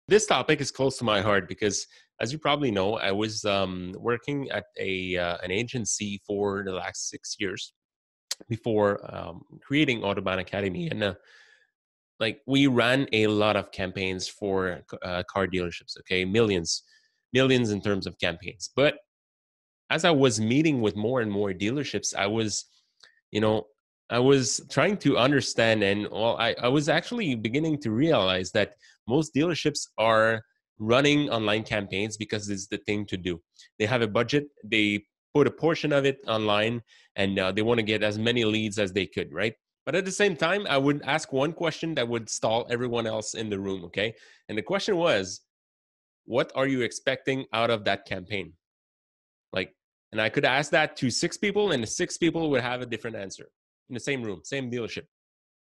This topic is close to my heart because, as you probably know, I was working at an agency for the last 6 years before creating Autobahn Academy, and like we ran a lot of campaigns for car dealerships. Okay, millions in terms of campaigns. But as I was meeting with more and more dealerships, you know, I was trying to understand, and I was actually beginning to realize that most dealerships are running online campaigns because it's the thing to do. They have a budget, they put a portion of it online, and they want to get as many leads as they could, right? But at the same time, I would ask one question that would stall everyone else in the room, okay? And the question was, what are you expecting out of that campaign? Like, and I could ask that to six people, and the six people would have a different answer in the same room, same dealership.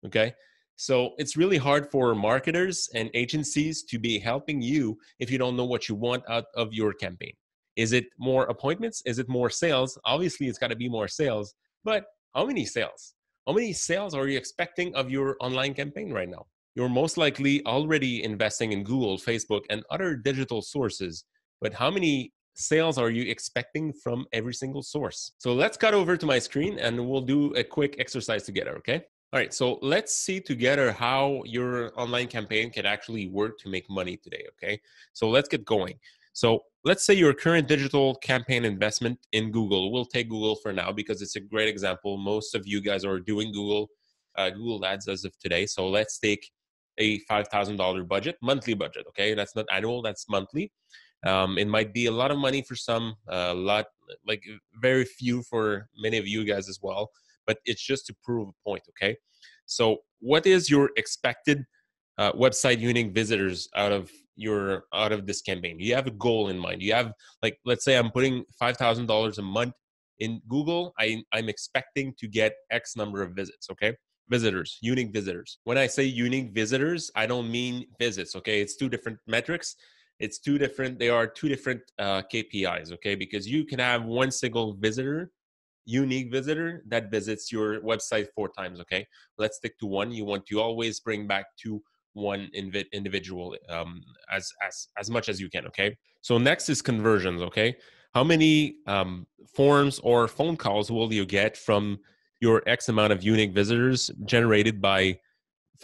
Okay. So it's really hard for marketers and agencies to be helping you if you don't know what you want out of your campaign. Is it more appointments? Is it more sales? Obviously, it's got to be more sales, but how many sales? How many sales are you expecting of your online campaign right now? You're most likely already investing in Google, Facebook, and other digital sources, but how many sales are you expecting from every single source? So let's cut over to my screen and we'll do a quick exercise together, okay? All right, so let's see together how your online campaign can actually work to make money today, okay? So let's get going. So let's say your current digital campaign investment in Google. We'll take Google for now because it's a great example. Most of you guys are doing Google Ads as of today. So let's take a $5,000 budget, monthly budget, okay? That's not annual, that's monthly. It might be a lot of money for some, a lot, like very few for many of you guys as well, but it's just to prove a point, okay? So what is your expected website unique visitors out of this campaign? Do you have a goal in mind? Do you have, like, let's say I'm putting $5,000 a month in Google. I'm expecting to get X number of visits, okay? Visitors, unique visitors. When I say unique visitors, I don't mean visits, okay? It's two different metrics. They are two different KPIs, okay? Because you can have one single visitor, unique visitor, that visits your website 4 times, okay? Let's stick to one. You want to always bring back to one individual as much as you can, okay? So next is conversions, okay? How many forms or phone calls will you get from your X amount of unique visitors generated by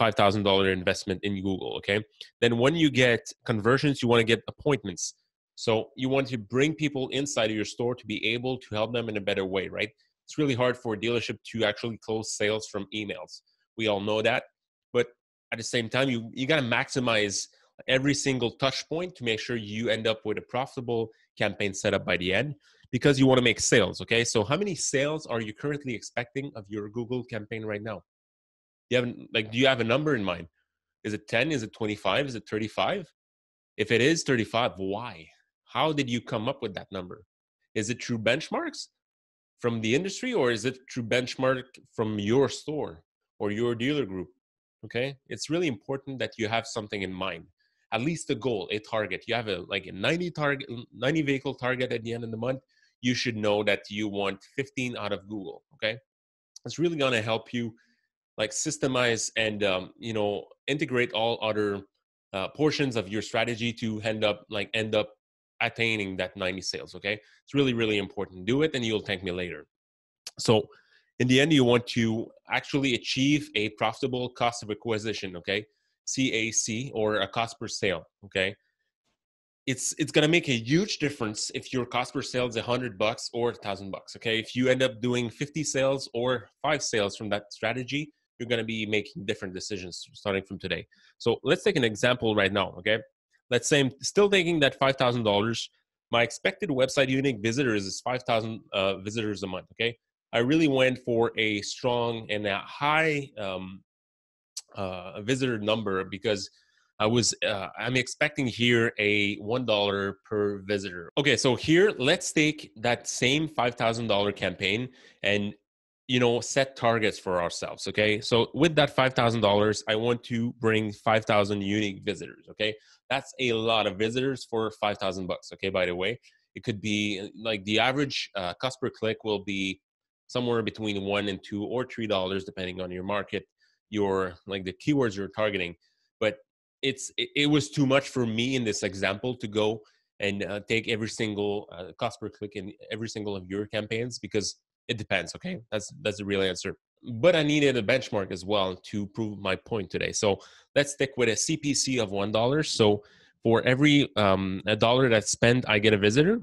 $5,000 investment in Google, okay? Then when you get conversions, you want to get appointments. So you want to bring people inside of your store to be able to help them in a better way, right? It's really hard for a dealership to actually close sales from emails. We all know that. But at the same time, you got to maximize every single touch point to make sure you end up with a profitable campaign setup by the end, because you want to make sales, okay? So how many sales are you currently expecting of your Google campaign right now? Do you have a number in mind? Is it 10? Is it 25? Is it 35? If it is 35, why? How did you come up with that number? Is it through benchmarks from the industry, or is it through benchmark from your store or your dealer group? Okay? It's really important that you have something in mind. At least a goal, a target. You have a 90 vehicle target at the end of the month. You should know that you want 15 out of Google, okay? It's really going to help you like systemize and integrate all other portions of your strategy to end up attaining that 90 sales. Okay, it's really important. Do it and you'll thank me later. So in the end, you want to actually achieve a profitable cost of acquisition, okay? CAC, or a cost per sale, okay? It's going to make a huge difference if your cost per sale is $100 or $1,000. Okay, if you end up doing 50 sales or 5 sales from that strategy, you're going to be making different decisions starting from today. So let's take an example right now. Okay, let's say I'm still taking that $5,000. My expected website unique visitors is 5,000 visitors a month. Okay, I really went for a strong and a high visitor number because I'm expecting here a $1 per visitor. Okay, so here let's take that same $5,000 campaign and set targets for ourselves. Okay, so with that $5,000, I want to bring 5,000 unique visitors. Okay, that's a lot of visitors for $5,000. Okay, by the way, it could be like the average cost per click will be somewhere between $1 and $2 or $3 depending on your market, your like the keywords you're targeting. But it was too much for me in this example to go and take every single cost per click in every single of your campaigns, because it depends. Okay, that's the real answer. But I needed a benchmark as well to prove my point today. So let's stick with a CPC of $1. So for every a dollar that's spent, I get a visitor,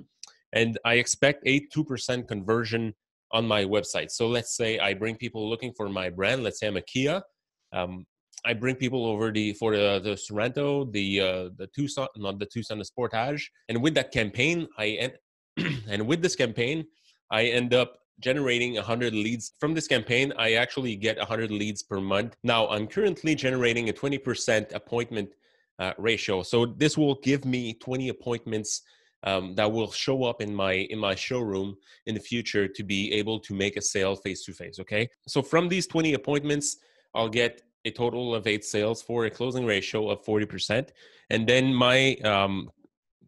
and I expect a 2% conversion on my website. So let's say I bring people looking for my brand. Let's say I'm a Kia. Um, I bring people over for the Sorento, the Tucson, not the Tucson, the Sportage, and with that campaign, and with this campaign, I end up generating 100 leads. From this campaign, I actually get 100 leads per month. Now, I'm currently generating a 20% appointment ratio, so this will give me 20 appointments that will show up in my showroom in the future to be able to make a sale face to face. Okay, so from these 20 appointments, I'll get a total of 8 sales for a closing ratio of 40%. And then my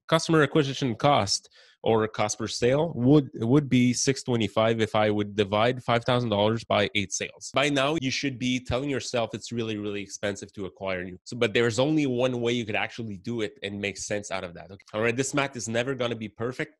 customer acquisition cost or cost per sale would be $625 if I would divide $5,000 by 8 sales. By now, you should be telling yourself it's really, really expensive to acquire you. So, but there's only one way you could actually do it and make sense out of that. Okay? All right, this math is never going to be perfect.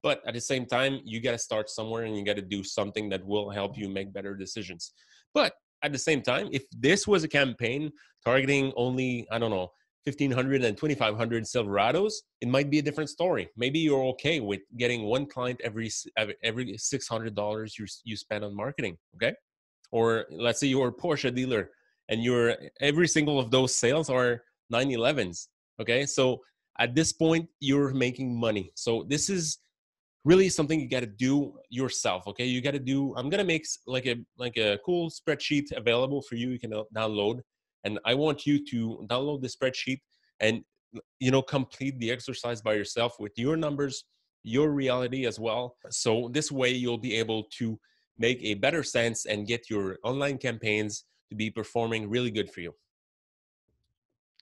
But at the same time, you got to start somewhere and you got to do something that will help you make better decisions. But at the same time, if this was a campaign targeting only, I don't know, 1,500 and 2,500 Silverados, it might be a different story. Maybe you're okay with getting one client every $600 you spend on marketing, okay? Or let's say you're a Porsche dealer and every single of those sales are 911s, okay? So at this point, you're making money. So this is really something you got to do yourself. Okay, you got to do. I'm gonna make like a cool spreadsheet available for you. You can download, and I want you to download the spreadsheet and complete the exercise by yourself with your numbers, your reality as well. So this way you'll be able to make a better sense and get your online campaigns to be performing really good for you.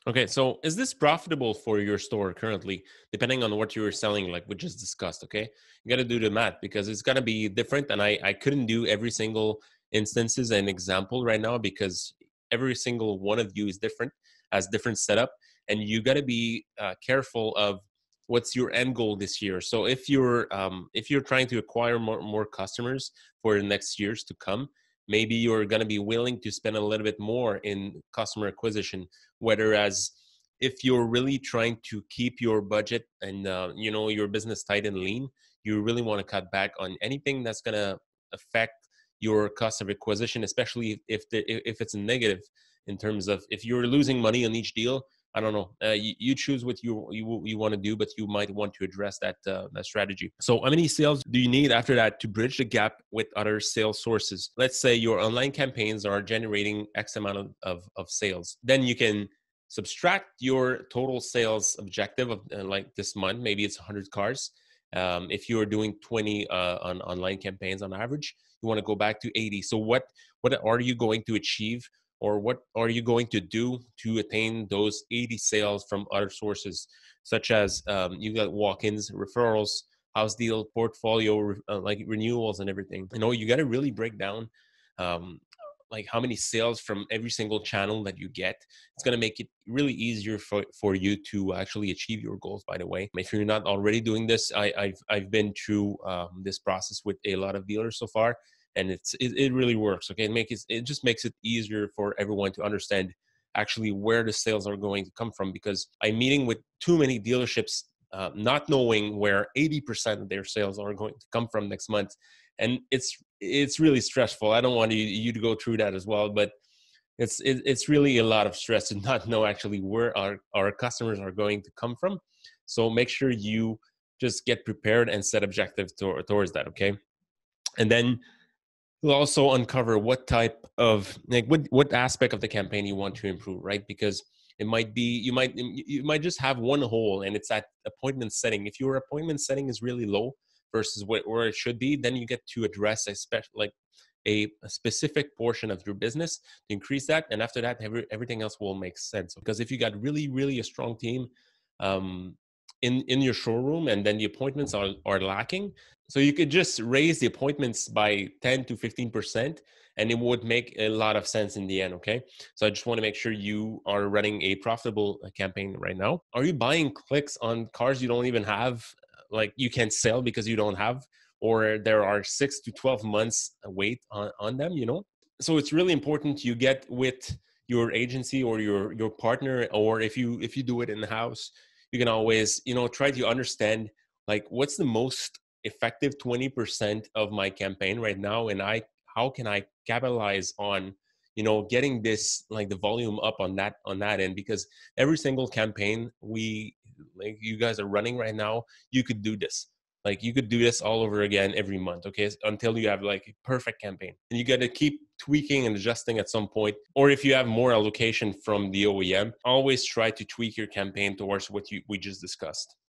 Okay, so is this profitable for your store currently, depending on what you're selling, like we just discussed? Okay, you got to do the math because it's gonna be different, and I couldn't do every single instances and example right now because every single one of you is different, has different setup, and you got to be careful of what's your end goal this year. So if you're trying to acquire more customers for the next years to come, maybe you're going to be willing to spend a little bit more in customer acquisition. Whereas if you're really trying to keep your budget and your business tight and lean, you really want to cut back on anything that's going to affect your cost of acquisition, especially if it's a negative in terms of if you're losing money on each deal. I don't know. You choose what you want to do, but you might want to address that strategy. So, how many sales do you need after that to bridge the gap with other sales sources? Let's say your online campaigns are generating X amount of sales. Then you can subtract your total sales objective of like this month. Maybe it's 100 cars. If you're doing 20 on online campaigns on average, you want to go back to 80. So, what are you going to achieve? Or what are you going to do to attain those 80 sales from other sources, such as you got walk-ins, referrals, house deal, portfolio, like renewals and everything. You got to really break down um, like how many sales from every single channel that you get. It's going to make it really easier for you to actually achieve your goals, by the way. If you're not already doing this, I've been through this process with a lot of dealers so far, and it really works. Okay, it just makes it easier for everyone to understand actually where the sales are going to come from, because I'm meeting with too many dealerships not knowing where 80% of their sales are going to come from next month, and it's really stressful. I don't want you to go through that as well, but it's really a lot of stress to not know actually where our customers are going to come from. So make sure you just get prepared and set objectives towards that. Okay, and then we'll also uncover what type of what aspect of the campaign you want to improve, right? Because it might be you might just have one hole, and it's at appointment setting. If your appointment setting is really low versus where it should be, then you get to address a specific portion of your business to increase that, and after that, everything else will make sense. Because if you got really a strong team in your showroom, and then the appointments are lacking, so you could just raise the appointments by 10 to 15%, and it would make a lot of sense in the end. Okay, so I just want to make sure you are running a profitable campaign right now. Are you buying clicks on cars you don't even have, like you can sell because you don't have, or there are 6 to 12 months wait on them, so it's really important you get with your agency or your partner, or if you do it in the house, you can always try to understand like what's the most effective 20% of my campaign right now, and I how can I capitalize on getting this, like the volume up on that end, because every single campaign we like you guys are running right now, you could do this. Like you could do this all over again every month, okay, until you have like a perfect campaign. And you got to keep tweaking and adjusting at some point. Or if you have more allocation from the OEM, always try to tweak your campaign towards what we just discussed.